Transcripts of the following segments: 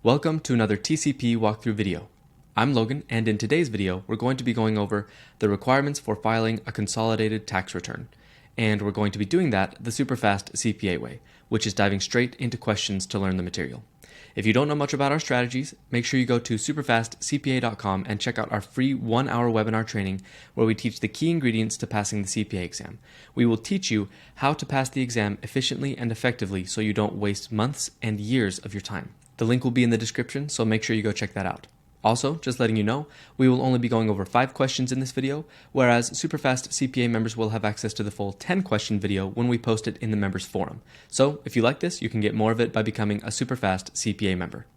Welcome to another TCP walkthrough video. I'm Logan, and in today's video, we're going to be going over the requirements for filing a consolidated tax return. And we're going to be doing that the SuperfastCPA CPA way, which is diving straight into questions to learn the material. If you don't know much about our strategies, make sure you go to SuperfastCPA.com and check out our free 1-hour webinar training where we teach the key ingredients to passing the CPA exam. We will teach you how to pass the exam efficiently and effectively so you don't waste months and years of your time. The link will be in the description, so make sure you go check that out. Also, just letting you know, we will only be going over 5 questions in this video, whereas Superfast CPA members will have access to the full 10-question video when we post it in the members forum. So, if you like this, you can get more of it by becoming a Superfast CPA member.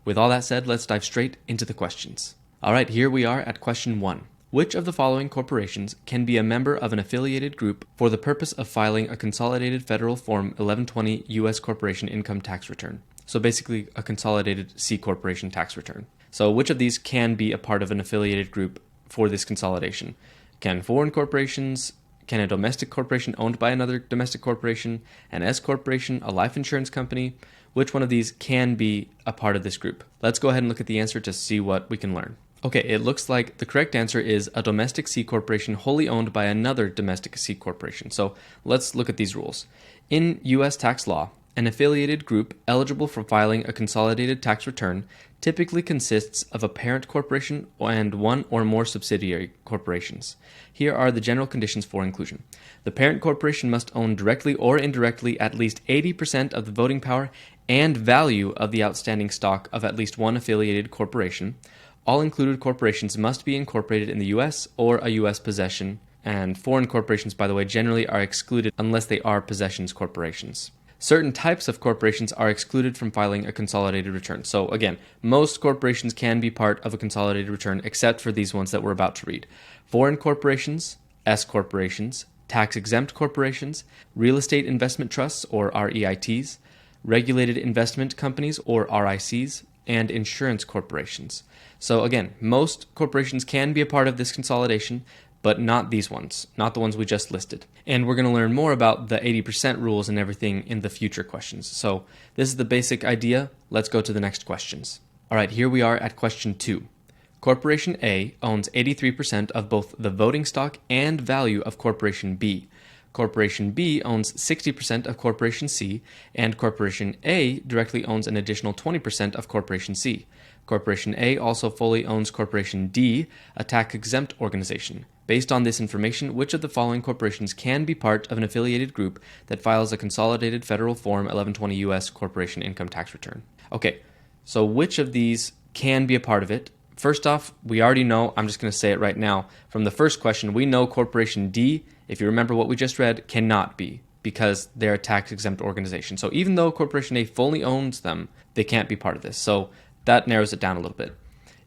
With all that said, let's dive straight into the questions. Alright, here we are at question 1. Which of the following corporations can be a member of an affiliated group for the purpose of filing a Consolidated Federal Form 1120 U.S. Corporation Income Tax Return? So basically a consolidated C corporation tax return. So which of these can be a part of an affiliated group for this consolidation? Can foreign corporations, can a domestic corporation owned by another domestic corporation, an S corporation, a life insurance company? Which one of these can be a part of this group? Let's go ahead and look at the answer to see what we can learn. Okay, it looks like the correct answer is a domestic C corporation wholly owned by another domestic C corporation. So let's look at these rules. In U.S. tax law, an affiliated group eligible for filing a consolidated tax return typically consists of a parent corporation and one or more subsidiary corporations. Here are the general conditions for inclusion. The parent corporation must own directly or indirectly at least 80% of the voting power and value of the outstanding stock of at least one affiliated corporation. All included corporations must be incorporated in the U.S. or a U.S. possession, and foreign corporations, by the way, generally are excluded unless they are possessions corporations. Certain types of corporations are excluded from filing a consolidated return. So again, most corporations can be part of a consolidated return except for these ones that we're about to read. Foreign corporations, S corporations, tax-exempt corporations, real estate investment trusts or REITs, regulated investment companies or RICs, and insurance corporations. So again, most corporations can be a part of this consolidation, but not these ones, not the ones we just listed. And we're going to learn more about the 80% rules and everything in the future questions. So this is the basic idea. Let's go to the next questions. All right, here we are at question 2. Corporation A owns 83% of both the voting stock and value of Corporation B. Corporation B owns 60% of Corporation C, and Corporation A directly owns an additional 20% of Corporation C. Corporation A also fully owns Corporation D, a tax-exempt organization. Based on this information, which of the following corporations can be part of an affiliated group that files a Consolidated Federal Form 1120 U.S. Corporation Income Tax Return? Okay, so which of these can be a part of it? First off, we already know, I'm just going to say it right now, from the first question, we know Corporation D, if you remember what we just read, cannot be, because they're a tax-exempt organization. So even though Corporation A fully owns them, they can't be part of this. So that narrows it down a little bit.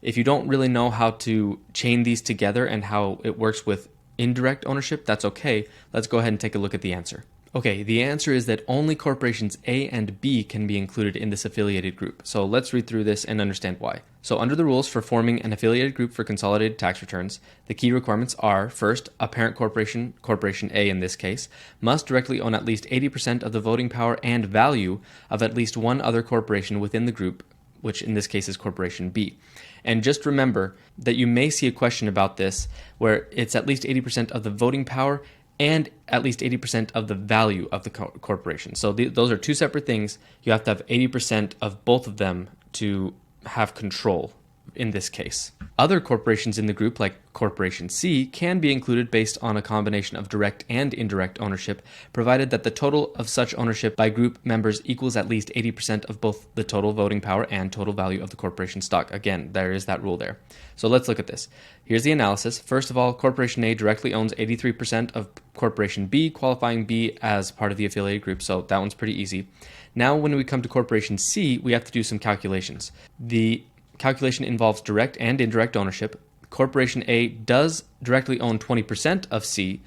If you don't really know how to chain these together and how it works with indirect ownership, that's okay. Let's go ahead and take a look at the answer. Okay, the answer is that only corporations A and B can be included in this affiliated group. So let's read through this and understand why. So under the rules for forming an affiliated group for consolidated tax returns, the key requirements are, first, a parent corporation, Corporation A in this case, must directly own at least 80% of the voting power and value of at least one other corporation within the group, which in this case is Corporation B. And just remember that you may see a question about this where it's at least 80% of the voting power and at least 80% of the value of the corporation. So those are two separate things. You have to have 80% of both of them to have control in this case. Other corporations in the group, like Corporation C, can be included based on a combination of direct and indirect ownership, provided that the total of such ownership by group members equals at least 80% of both the total voting power and total value of the corporation stock. Again, there is that rule there. So let's look at this. Here's the analysis. First of all, Corporation A directly owns 83% of Corporation B, qualifying B as part of the affiliated group, so that one's pretty easy. Now, when we come to Corporation C, we have to do some calculations. The calculation involves direct and indirect ownership. Corporation A does directly own 20% of C,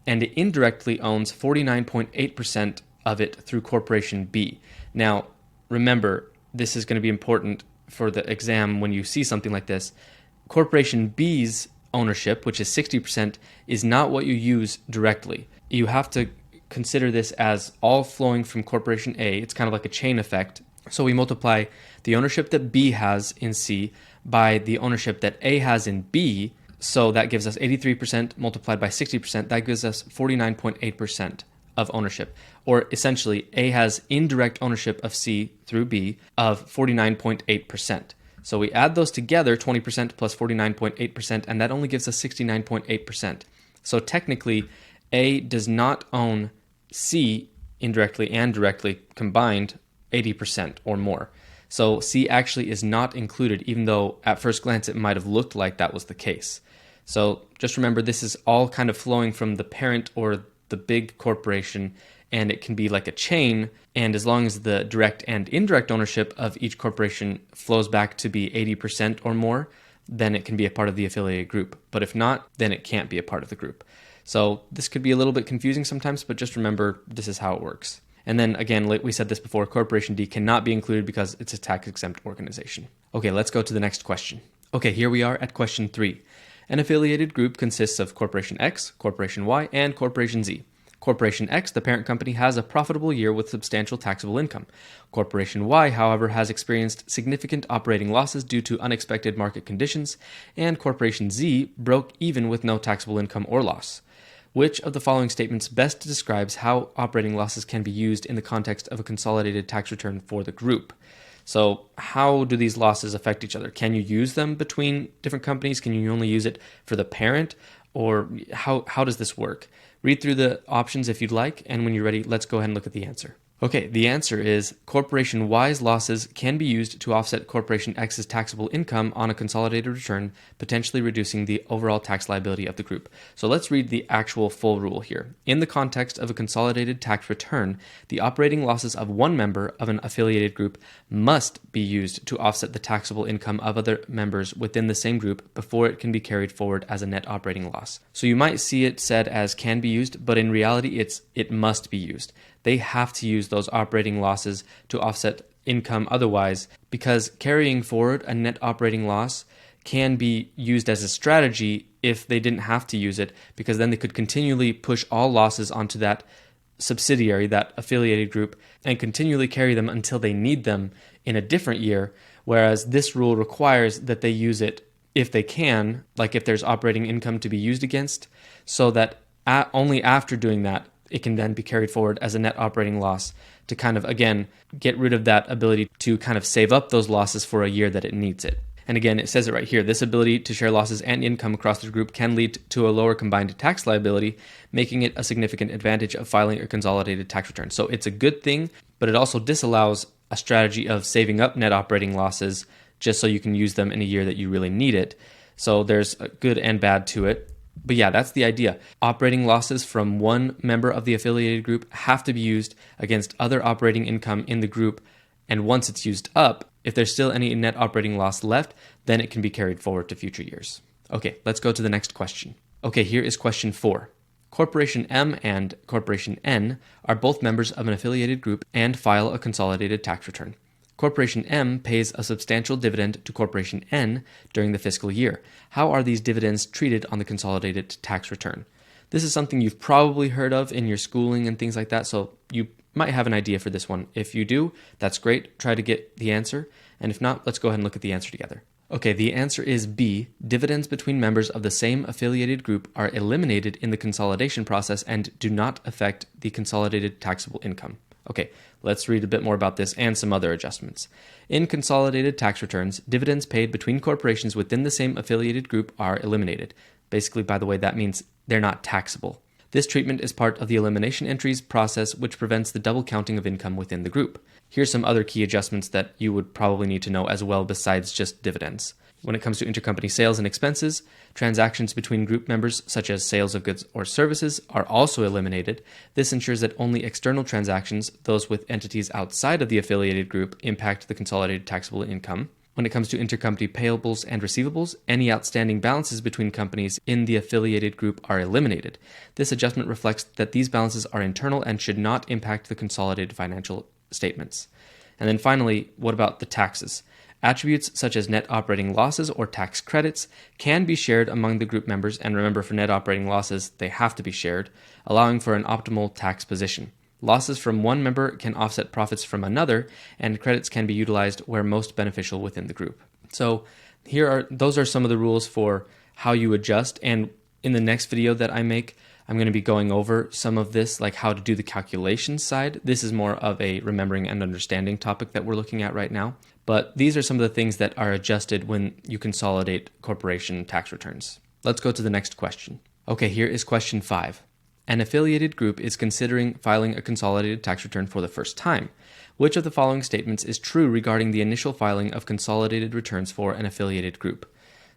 and it indirectly owns 49.8% of it through Corporation B. Now, remember, this is going to be important for the exam when you see something like this. Corporation B's ownership, which is 60%, is not what you use directly. You have to consider this as all flowing from Corporation A. It's kind of like a chain effect. So we multiply the ownership that B has in C by the ownership that A has in B. So that gives us 83% multiplied by 60%. That gives us 49.8% of ownership. Or essentially, A has indirect ownership of C through B of 49.8%. So we add those together, 20% plus 49.8%, and that only gives us 69.8%. So technically, A does not own C indirectly and directly combined 80% or more. So C actually is not included, even though at first glance it might have looked like that was the case. So just remember, this is all kind of flowing from the parent or the big corporation, and it can be like a chain. And as long as the direct and indirect ownership of each corporation flows back to be 80% or more, then it can be a part of the affiliated group. But if not, then it can't be a part of the group. So this could be a little bit confusing sometimes, but just remember, this is how it works. And then again, like we said this before, Corporation D cannot be included because it's a tax-exempt organization. Okay, let's go to the next question. Okay, here we are at question 3. An affiliated group consists of Corporation X, Corporation Y, and Corporation Z. Corporation X, the parent company, has a profitable year with substantial taxable income. Corporation Y, however, has experienced significant operating losses due to unexpected market conditions, and Corporation Z broke even with no taxable income or loss. Which of the following statements best describes how operating losses can be used in the context of a consolidated tax return for the group? So how do these losses affect each other? Can you use them between different companies? Can you only use it for the parent? Or how does this work? Read through the options if you'd like, and when you're ready, let's go ahead and look at the answer. Okay, the answer is Corporation Y's losses can be used to offset Corporation X's taxable income on a consolidated return, potentially reducing the overall tax liability of the group. So let's read the actual full rule here. In the context of a consolidated tax return, the operating losses of one member of an affiliated group must be used to offset the taxable income of other members within the same group before it can be carried forward as a net operating loss. So you might see it said as can be used, but in reality it must be used. They have to use those operating losses to offset income otherwise, because carrying forward a net operating loss can be used as a strategy if they didn't have to use it, because then they could continually push all losses onto that subsidiary, that affiliated group, and continually carry them until they need them in a different year, whereas this rule requires that they use it if they can, like if there's operating income to be used against, so that only after doing that, it can then be carried forward as a net operating loss to kind of, again, get rid of that ability to kind of save up those losses for a year that it needs it. And again, it says it right here. This ability to share losses and income across the group can lead to a lower combined tax liability, making it a significant advantage of filing a consolidated tax return. So it's a good thing, but it also disallows a strategy of saving up net operating losses just so you can use them in a year that you really need it. So there's a good and bad to it. But yeah, that's the idea. Operating losses from one member of the affiliated group have to be used against other operating income in the group. And once it's used up, if there's still any net operating loss left, then it can be carried forward to future years. Okay, let's go to the next question. Okay, here is question 4. Corporation M and Corporation N are both members of an affiliated group and file a consolidated tax return. Corporation M pays a substantial dividend to Corporation N during the fiscal year. How are these dividends treated on the consolidated tax return? This is something you've probably heard of in your schooling and things like that, so you might have an idea for this one. If you do, that's great. Try to get the answer. And if not, let's go ahead and look at the answer together. Okay, the answer is B. Dividends between members of the same affiliated group are eliminated in the consolidation process and do not affect the consolidated taxable income. Okay, let's read a bit more about this and some other adjustments. In consolidated tax returns, dividends paid between corporations within the same affiliated group are eliminated. Basically, by the way, that means they're not taxable. This treatment is part of the elimination entries process, which prevents the double counting of income within the group. Here's some other key adjustments that you would probably need to know as well besides just dividends. When it comes to intercompany sales and expenses, transactions between group members, such as sales of goods or services, are also eliminated. This ensures that only external transactions, those with entities outside of the affiliated group, impact the consolidated taxable income. When it comes to intercompany payables and receivables, any outstanding balances between companies in the affiliated group are eliminated. This adjustment reflects that these balances are internal and should not impact the consolidated financial statements. And then finally, what about the taxes? Attributes such as net operating losses or tax credits can be shared among the group members, and remember, for net operating losses, they have to be shared, allowing for an optimal tax position. Losses from one member can offset profits from another, and credits can be utilized where most beneficial within the group. So those are some of the rules for how you adjust, and in the next video that I make, I'm going to be going over some of this, like how to do the calculation side. This is more of a remembering and understanding topic that we're looking at right now. But these are some of the things that are adjusted when you consolidate corporation tax returns. Let's go to the next question. Okay, here is question 5. An affiliated group is considering filing a consolidated tax return for the first time. Which of the following statements is true regarding the initial filing of consolidated returns for an affiliated group?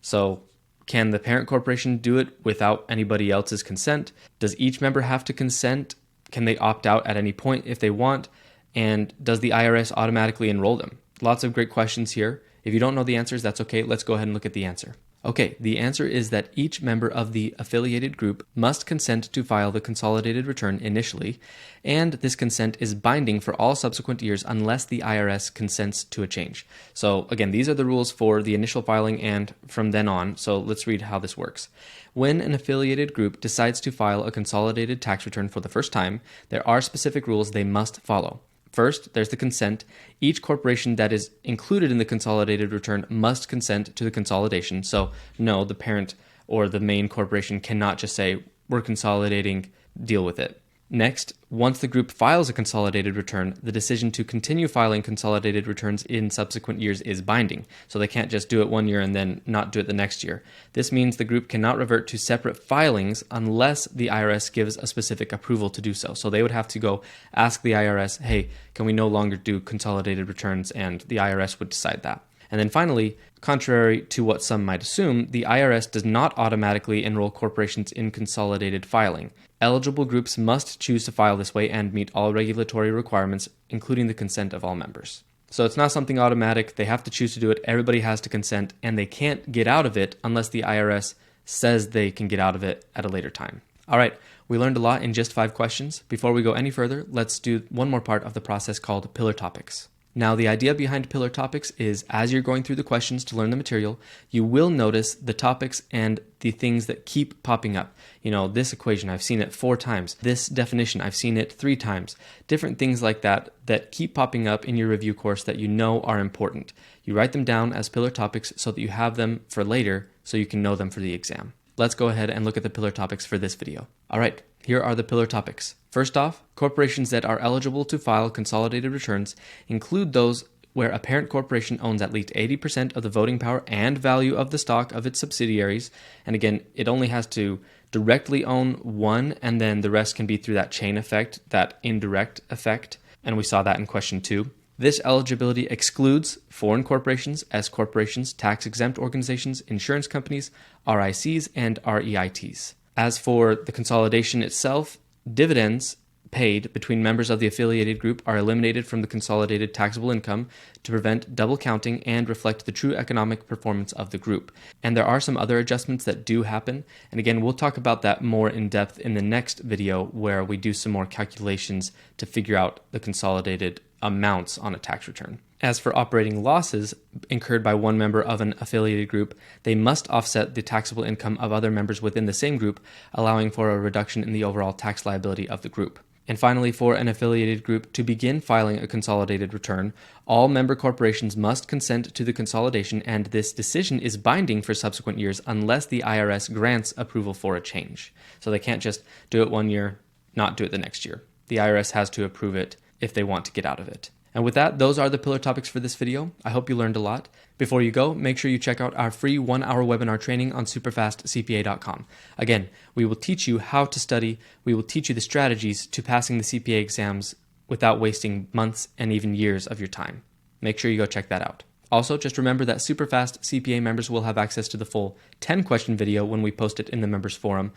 So, can the parent corporation do it without anybody else's consent? Does each member have to consent? Can they opt out at any point if they want? And does the IRS automatically enroll them? Lots of great questions here. If you don't know the answers, that's okay. Let's go ahead and look at the answer. Okay, the answer is that each member of the affiliated group must consent to file the consolidated return initially, and this consent is binding for all subsequent years unless the IRS consents to a change. So again, these are the rules for the initial filing and from then on, so let's read how this works. When an affiliated group decides to file a consolidated tax return for the first time, there are specific rules they must follow. First, there's the consent. Each corporation that is included in the consolidated return must consent to the consolidation. So no, the parent or the main corporation cannot just say, we're consolidating, deal with it. Next, once the group files a consolidated return, the decision to continue filing consolidated returns in subsequent years is binding. So they can't just do it one year and then not do it the next year. This means the group cannot revert to separate filings unless the IRS gives a specific approval to do so. So they would have to go ask the IRS, hey, can we no longer do consolidated returns? And the IRS would decide that. And then finally, contrary to what some might assume, the IRS does not automatically enroll corporations in consolidated filing. Eligible groups must choose to file this way and meet all regulatory requirements, including the consent of all members. So it's not something automatic. They have to choose to do it. Everybody has to consent, and they can't get out of it unless the IRS says they can get out of it at a later time. All right, we learned a lot in just 5 questions. Before we go any further, let's do one more part of the process called pillar topics. Now, the idea behind pillar topics is as you're going through the questions to learn the material, you will notice the topics and the things that keep popping up. You know, this equation, I've seen it 4 times. This definition, I've seen it 3 times. Different things like that that keep popping up in your review course that you know are important. You write them down as pillar topics so that you have them for later so you can know them for the exam. Let's go ahead and look at the pillar topics for this video. All right, here are the pillar topics. First off, corporations that are eligible to file consolidated returns include those where a parent corporation owns at least 80% of the voting power and value of the stock of its subsidiaries. And again, it only has to directly own one, and then the rest can be through that chain effect, that indirect effect. And we saw that in question 2. This eligibility excludes foreign corporations, S corporations, tax-exempt organizations, insurance companies, RICs, and REITs. As for the consolidation itself, dividends paid between members of the affiliated group are eliminated from the consolidated taxable income to prevent double counting and reflect the true economic performance of the group. And there are some other adjustments that do happen. And again, we'll talk about that more in depth in the next video where we do some more calculations to figure out the consolidated amounts on a tax return. As for operating losses incurred by one member of an affiliated group, they must offset the taxable income of other members within the same group, allowing for a reduction in the overall tax liability of the group. And finally, for an affiliated group to begin filing a consolidated return, all member corporations must consent to the consolidation, and this decision is binding for subsequent years unless the IRS grants approval for a change. So they can't just do it one year, not do it the next year. The IRS has to approve it if they want to get out of it. And with that, those are the pillar topics for this video. I hope you learned a lot. Before you go, make sure you check out our free 1-hour webinar training on SuperfastCPA.com. Again, we will teach you how to study. We will teach you the strategies to passing the CPA exams without wasting months and even years of your time. Make sure you go check that out. Also, just remember that Superfast CPA members will have access to the full 10-question video when we post it in the members forum.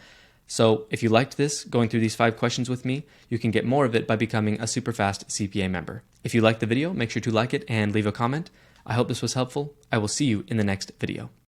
So if you liked this, going through these 5 questions with me, you can get more of it by becoming a Superfast CPA member. If you liked the video, make sure to like it and leave a comment. I hope this was helpful. I will see you in the next video.